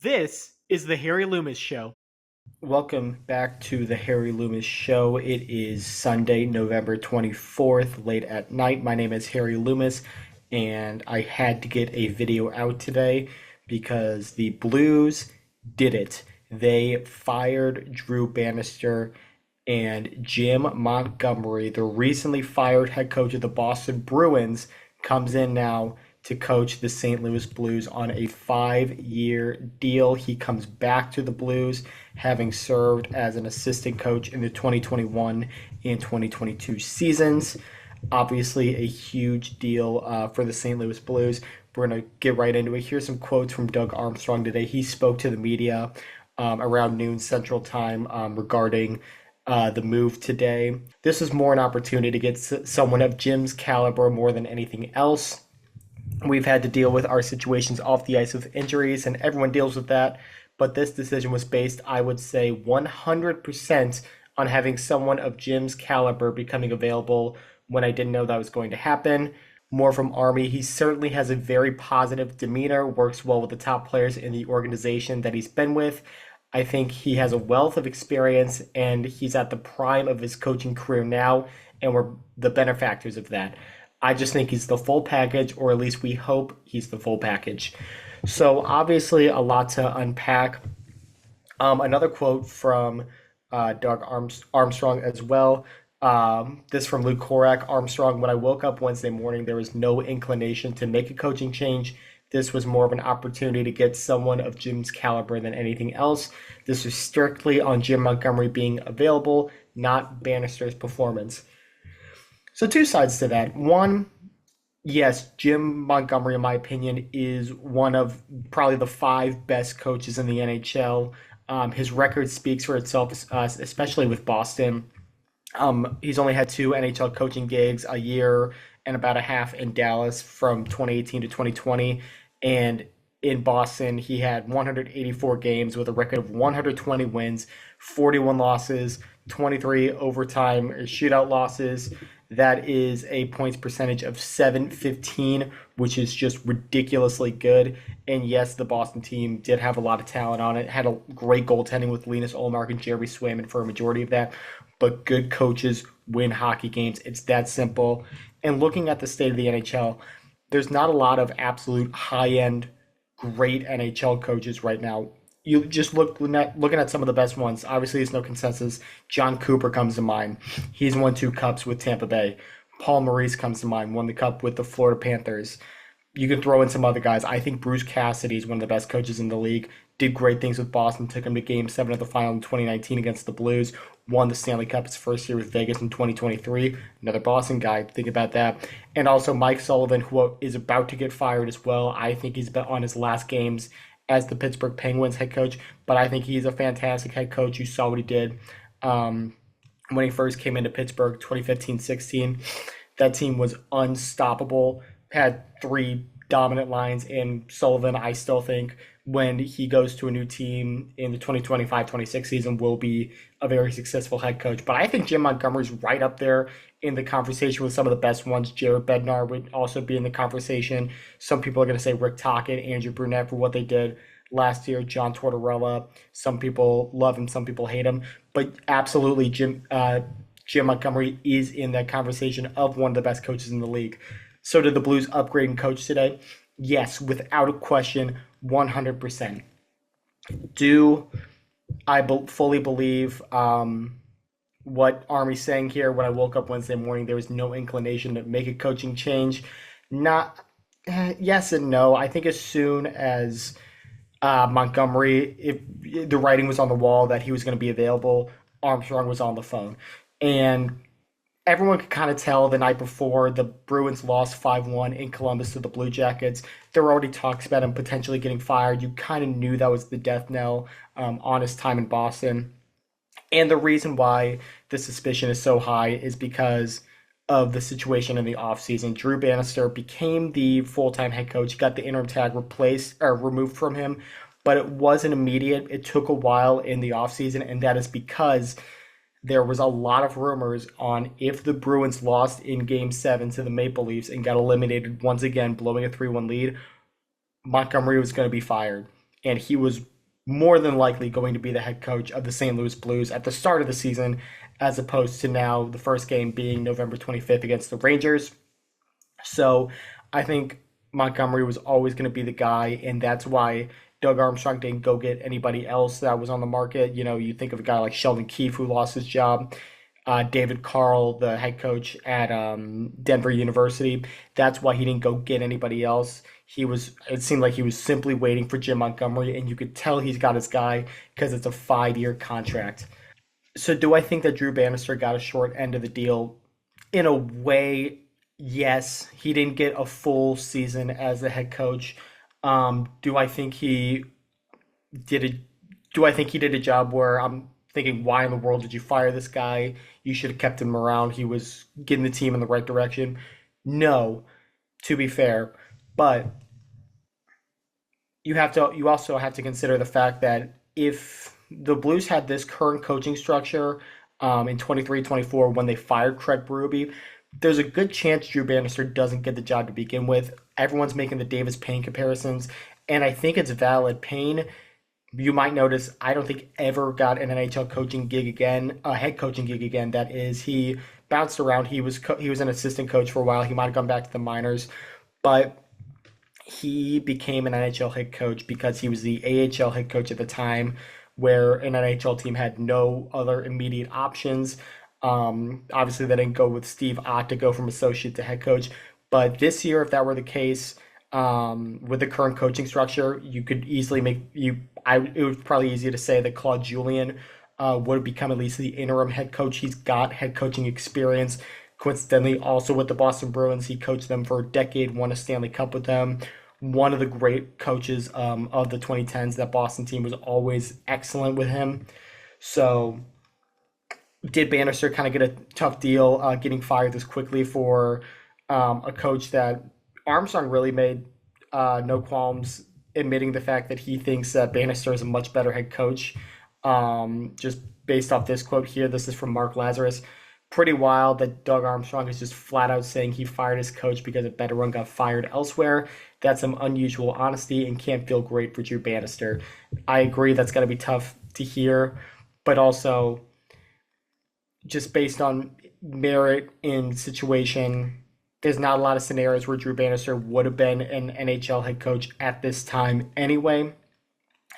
This is the Harry Loomis Show. Welcome back to the Harry Loomis Show. It is Sunday, November 24th, late at night. My name is Harry Loomis, and I had to get a video out today because the Blues did it. They fired Drew Bannister and Jim Montgomery, the recently fired head coach of the Boston Bruins, comes in now to coach the St. Louis Blues on a 5-year deal. He comes back to the Blues, having served as an assistant coach in the 2021 and 2022 seasons. Obviously, a huge deal for the St. Louis Blues. We're going to get right into it. Here's some quotes from Doug Armstrong today. He spoke to the media around noon Central Time regarding the move today. This is more an opportunity to get someone of Jim's caliber more than anything else. We've had to deal with our situations off the ice with injuries, and everyone deals with that. But this decision was based, I would say, 100% on having someone of Jim's caliber becoming available when I didn't know that was going to happen. More from Army. He certainly has a very positive demeanor, works well with the top players in the organization that he's been with. I think he has a wealth of experience, and he's at the prime of his coaching career now, and we're the benefactors of that. I just think he's the full package, or at least we hope he's the full package. So obviously a lot to unpack. Another quote from Doug Armstrong as well. This from Luke Korak. Armstrong, when I woke up Wednesday morning, there was no inclination to make a coaching change. This was more of an opportunity to get someone of Jim's caliber than anything else. This was strictly on Jim Montgomery being available, not Bannister's performance. So two sides to that. One, yes, Jim Montgomery, in my opinion, is one of probably the 5 best coaches in the NHL. His record speaks for itself, especially with Boston. He's only had 2 NHL coaching gigs, a year and about a half in Dallas from 2018 to 2020. And in Boston, he had 184 games with a record of 120 wins, 41 losses, 23 overtime or shootout losses. That is a points percentage of .715, which is just ridiculously good. And yes, the Boston team did have a lot of talent on it. Had a great goaltending with Linus Ullmark and Jeremy Swayman for a majority of that. But good coaches win hockey games. It's that simple. And looking at the state of the NHL, there's not a lot of absolute high-end, great NHL coaches right now. You just looking at some of the best ones. Obviously, there's no consensus. John Cooper comes to mind. He's won 2 cups with Tampa Bay. Paul Maurice comes to mind. Won the cup with the Florida Panthers. You can throw in some other guys. I think Bruce Cassidy is one of the best coaches in the league. Did great things with Boston. Took him to Game 7 of the final in 2019 against the Blues. Won the Stanley Cup his first year with Vegas in 2023. Another Boston guy. Think about that. And also Mike Sullivan, who is about to get fired as well. I think he's been on his last games as the Pittsburgh Penguins head coach, but I think he's a fantastic head coach. You saw what he did when he first came into Pittsburgh, 2015-16. That team was unstoppable, had 3 dominant lines, and Sullivan, I still think, when he goes to a new team in the 2025-26 season, will be a very successful head coach. But I think Jim Montgomery's right up there in the conversation with some of the best ones. Jared Bednar would also be in the conversation. Some people are going to say Rick Tocchet, Andrew Brunette for what they did last year, John Tortorella. Some people love him, some people hate him. But absolutely, Jim Montgomery is in that conversation of one of the best coaches in the league. So did the Blues upgrade and coach today? Yes, without a question, 100%. Do I fully believe what Army's saying here? When I woke up Wednesday morning, there was no inclination to make a coaching change. Not yes and no. I think as soon as Montgomery, if the writing was on the wall that he was going to be available, Armstrong was on the phone. And everyone could kind of tell the night before the Bruins lost 5-1 in Columbus to the Blue Jackets. There were already talks about him potentially getting fired. You kind of knew that was the death knell on his time in Boston. And the reason why the suspicion is so high is because of the situation in the offseason. Drew Bannister became the full-time head coach, got the interim tag removed from him, but it wasn't immediate. It took a while in the offseason, and that is because there was a lot of rumors on if the Bruins lost in Game 7 to the Maple Leafs and got eliminated once again, blowing a 3-1 lead, Montgomery was going to be fired. and he was more than likely going to be the head coach of the St. Louis Blues at the start of the season, as opposed to now the first game being November 25th against the Rangers. So I think Montgomery was always going to be the guy, and that's why Doug Armstrong didn't go get anybody else that was on the market. You know, you think of a guy like Sheldon Keefe who lost his job, David Carl, the head coach at Denver University. That's why he didn't go get anybody else. It seemed like he was simply waiting for Jim Montgomery, and you could tell he's got his guy because it's a 5-year contract. So do I think that Drew Bannister got a short end of the deal? In a way, yes. He didn't get a full season as the head coach. Do I think he did a do I think he did a job where I'm thinking, why in the world did you fire this guy? You should have kept him around. He was getting the team in the right direction. No, to be fair. But you also have to consider the fact that if the Blues had this current coaching structure in 23-24 when they fired Craig Berube, there's a good chance Drew Bannister doesn't get the job to begin with. Everyone's making the Davis Payne comparisons, and I think it's valid. Payne, you might notice, I don't think ever got an NHL coaching gig again, a head coaching gig again. That is, he bounced around. He was an assistant coach for a while. He might have gone back to the minors, but he became an NHL head coach because he was the AHL head coach at the time, where an NHL team had no other immediate options. Obviously, they didn't go with Steve Ott to go from associate to head coach. But this year, if that were the case, with the current coaching structure, you could easily make you. It was probably easy to say that Claude Julien would have become at least the interim head coach. He's got head coaching experience. Coincidentally, also with the Boston Bruins, he coached them for a decade, won a Stanley Cup with them. One of the great coaches of the 2010s. That Boston team was always excellent with him. So did Bannister kind of get a tough deal getting fired this quickly for a coach that Armstrong really made no qualms admitting the fact that he thinks that Bannister is a much better head coach. Just based off this quote here, this is from Mark Lazarus. Pretty wild that Doug Armstrong is just flat out saying he fired his coach because a better one got fired elsewhere. That's some unusual honesty and can't feel great for Drew Bannister. I agree that's going to be tough to hear, but also just based on merit in situation, there's not a lot of scenarios where Drew Bannister would have been an NHL head coach at this time anyway.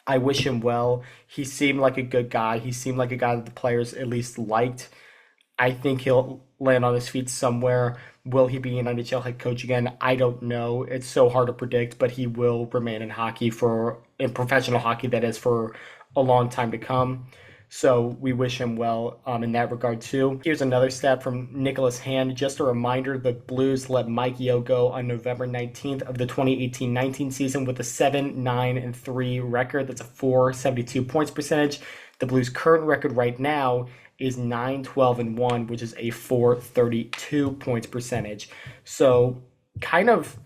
I wish him well. He seemed like a good guy. He seemed like a guy that the players at least liked. I think he'll land on his feet somewhere. Will he be an NHL head coach again? I don't know. It's so hard to predict, but he will remain in professional hockey, that is, for a long time to come. So we wish him well in that regard too. Here's another stat from Nicholas Hand. Just a reminder, the Blues let Mike Yeo go on November 19th of the 2018-19 season with a 7-9-3 record. That's a 472 points percentage. The Blues' current record right now is 9-12-1, which is a 432 points percentage. So kind of,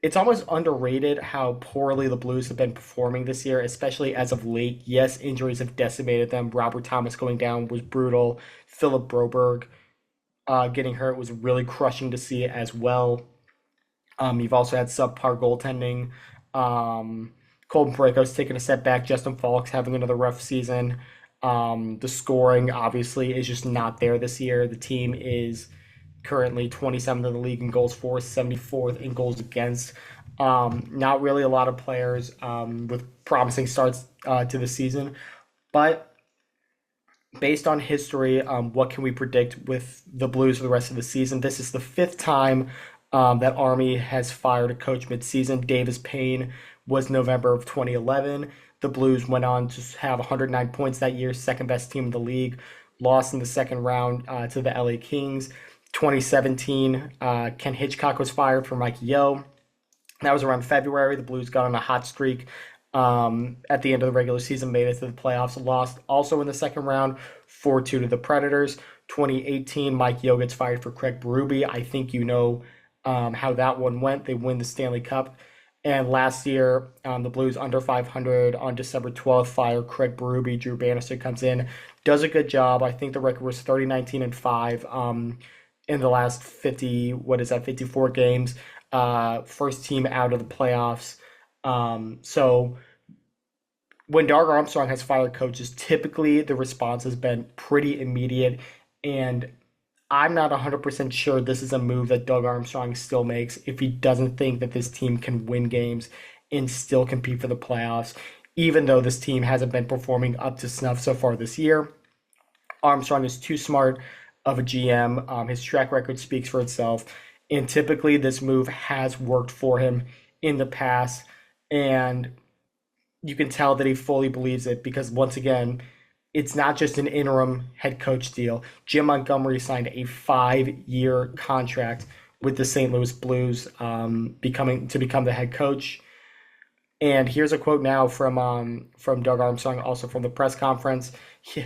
it's almost underrated how poorly the Blues have been performing this year, especially as of late. Yes, injuries have decimated them. Robert Thomas going down was brutal. Philip Broberg getting hurt was really crushing to see as well. You've also had subpar goaltending. Colton Parayko's taking a step back. Justin Falk's having another rough season. The scoring obviously is just not there this year. The team is currently 27th in the league in goals for, 74th in goals against. Not really a lot of players with promising starts to the season, but based on history, what can we predict with the Blues for the rest of the season? This is the fifth time that Army has fired a coach midseason. Davis Payne was November of 2011. The Blues went on to have 109 points that year, second best team in the league. Lost in the second round to the LA Kings. 2017, Ken Hitchcock was fired for Mike Yeo. That was around February. The Blues got on a hot streak at the end of the regular season, made it to the playoffs, lost also in the second round, 4-2 to the Predators. 2018, Mike Yeo gets fired for Craig Berube. I think you know how that one went. They win the Stanley Cup. And last year, the Blues under 500 on December 12th fire Craig Berube. Drew Bannister comes in, does a good job. I think the record was 30-19-5 in the last 54 games. First team out of the playoffs. So when Doug Armstrong has fired coaches, typically the response has been pretty immediate. And I'm not 100% sure this is a move that Doug Armstrong still makes if he doesn't think that this team can win games and still compete for the playoffs, even though this team hasn't been performing up to snuff so far this year. Armstrong is too smart of a GM. His track record speaks for itself. And typically, this move has worked for him in the past. And you can tell that he fully believes it because, once again, it's not just an interim head coach deal. Jim Montgomery signed a 5-year contract with the St. Louis Blues, become the head coach. And here's a quote now from Doug Armstrong, also from the press conference.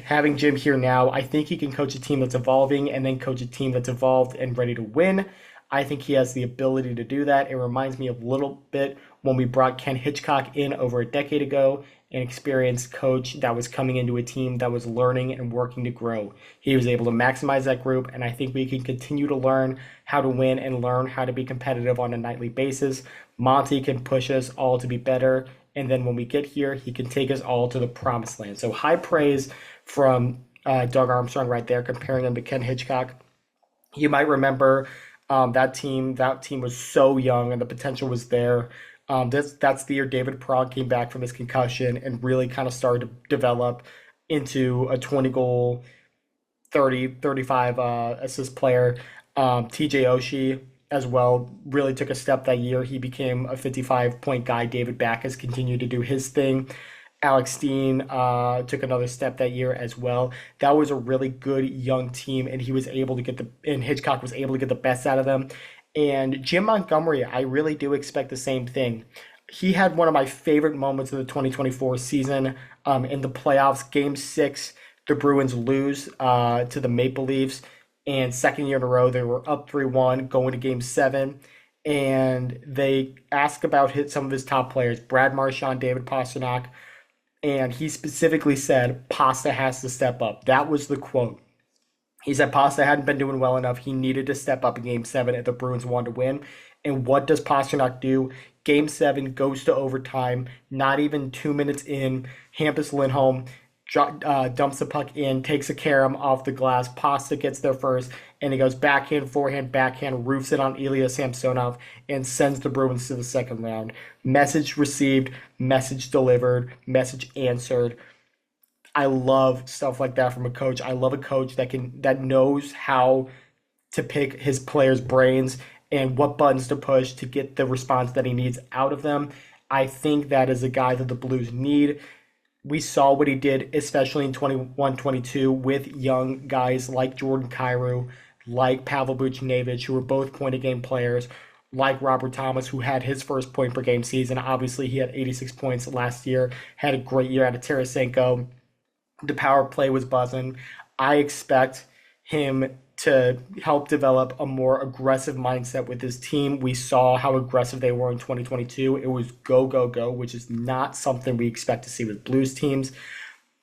Having Jim here now, I think he can coach a team that's evolving and then coach a team that's evolved and ready to win. I think he has the ability to do that. It reminds me of a little bit when we brought Ken Hitchcock in over a decade ago, an experienced coach that was coming into a team that was learning and working to grow. He was able to maximize that group, and I think we can continue to learn how to win and learn how to be competitive on a nightly basis. Monty can push us all to be better, and then when we get here, he can take us all to the promised land. So high praise from Doug Armstrong right there, comparing him to Ken Hitchcock. You might remember that team. That team was so young, and the potential was there. That's the year David Prague came back from his concussion and really kind of started to develop into a 20 goal, 35 assist player. TJ Oshie as well really took a step that year. He became a 55-point guy. David Back has continued to do his thing. Alex Steen took another step that year as well. That was a really good young team, and Hitchcock was able to get the best out of them. And Jim Montgomery, I really do expect the same thing. He had one of my favorite moments of the 2024 season in the playoffs. Game 6, the Bruins lose to the Maple Leafs. And second year in a row, they were up 3-1 going to Game 7. And they ask about some of his top players, Brad Marchand, David Pastrnak. And he specifically said, Pasta has to step up. That was the quote. He said Pasta hadn't been doing well enough. He needed to step up in Game 7 if the Bruins wanted to win. And what does Pastrnak do? Game 7 goes to overtime. Not even 2 minutes in, Hampus Lindholm dumps the puck in, takes a carom off the glass. Pasta gets there first, and he goes backhand, forehand, backhand, roofs it on Ilya Samsonov, and sends the Bruins to the second round. Message received, message delivered, message answered. I love stuff like that from a coach. I love a coach that knows how to pick his players' brains and what buttons to push to get the response that he needs out of them. I think that is a guy that the Blues need. We saw what he did, especially in 21-22, with young guys like Jordan Kyrou, like Pavel Buchnevich, who were both point-a-game players, like Robert Thomas, who had his first point-per-game season. Obviously, he had 86 points last year, had a great year out of Tarasenko. The power play was buzzing. I expect him to help develop a more aggressive mindset with his team. We saw how aggressive they were in 2022. It was go, go, go, which is not something we expect to see with Blues teams.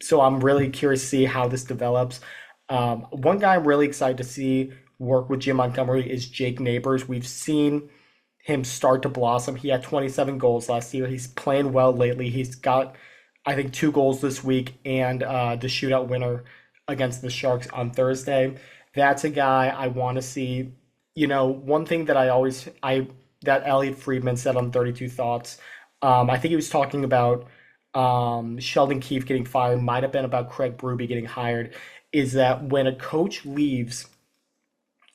So I'm really curious to see how this develops. One guy I'm really excited to see work with Jim Montgomery is Jake Neighbors. We've seen him start to blossom. He had 27 goals last year. He's playing well lately. He's got, I think, 2 goals this week and the shootout winner against the Sharks on Thursday. That's a guy I want to see. One thing that that Elliot Friedman said on 32 Thoughts, I think he was talking about Sheldon Keefe getting fired, might have been about Craig Berube getting hired, is that when a coach leaves,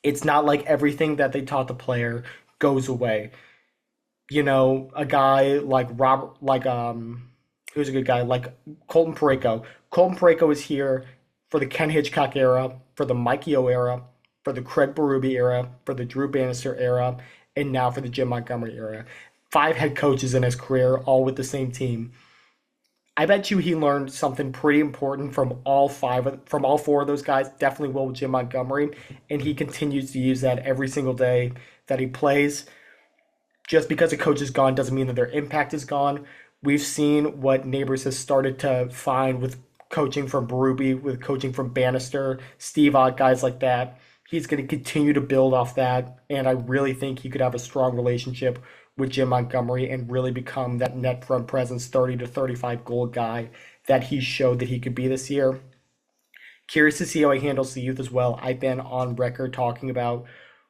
it's not like everything that they taught the player goes away. A guy like who's a good guy, like Colton Parayko. Colton Parayko is here for the Ken Hitchcock era, for the Mike Yeo era, for the Craig Berube era, for the Drew Bannister era, and now for the Jim Montgomery era. 5 head coaches in his career, all with the same team. I bet you he learned something pretty important from all 4 of those guys. Definitely will with Jim Montgomery, and he continues to use that every single day that he plays. Just because a coach is gone doesn't mean that their impact is gone. We've seen what Neighbors has started to find with coaching from Berube, with coaching from Bannister, Steve Ott, guys like that. He's going to continue to build off that, and I really think he could have a strong relationship with Jim Montgomery and really become that net front presence, 30 to 35 goal guy that he showed that he could be this year. Curious to see how he handles the youth as well. I've been on record talking about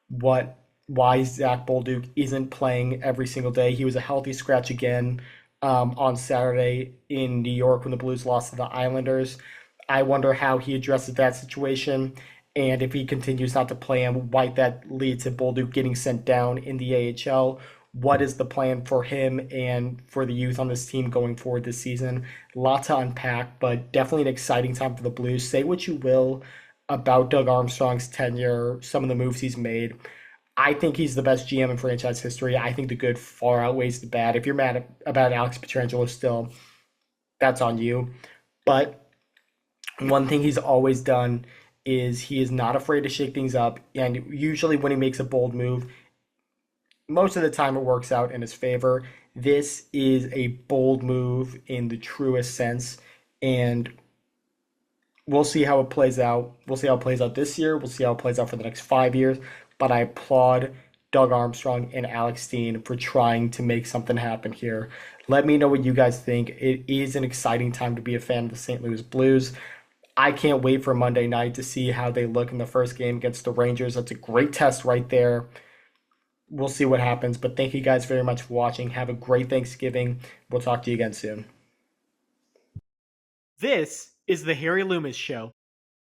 what why Zach Bolduc isn't playing every single day. He was a healthy scratch again on Saturday in New York when the Blues lost to the Islanders. I wonder how he addresses that situation, and if he continues not to play him, why that leads to Bolduc getting sent down in the AHL. What is the plan for him and for the youth on this team going forward this season? Lot to unpack, but definitely an exciting time for the Blues. Say what you will about Doug Armstrong's tenure, some of the moves he's made. I think he's the best GM in franchise history. I think the good far outweighs the bad. If you're mad about Alex Pietrangelo still, that's on you. But one thing he's always done is he is not afraid to shake things up. And usually when he makes a bold move, most of the time it works out in his favor. This is a bold move in the truest sense. And we'll see how it plays out. We'll see how it plays out this year. We'll see how it plays out for the next 5 years. But I applaud Doug Armstrong and Alex Steen for trying to make something happen here. Let me know what you guys think. It is an exciting time to be a fan of the St. Louis Blues. I can't wait for Monday night to see how they look in the first game against the Rangers. That's a great test right there. We'll see what happens. But thank you guys very much for watching. Have a great Thanksgiving. We'll talk to you again soon. This is the Harry Loomis Show.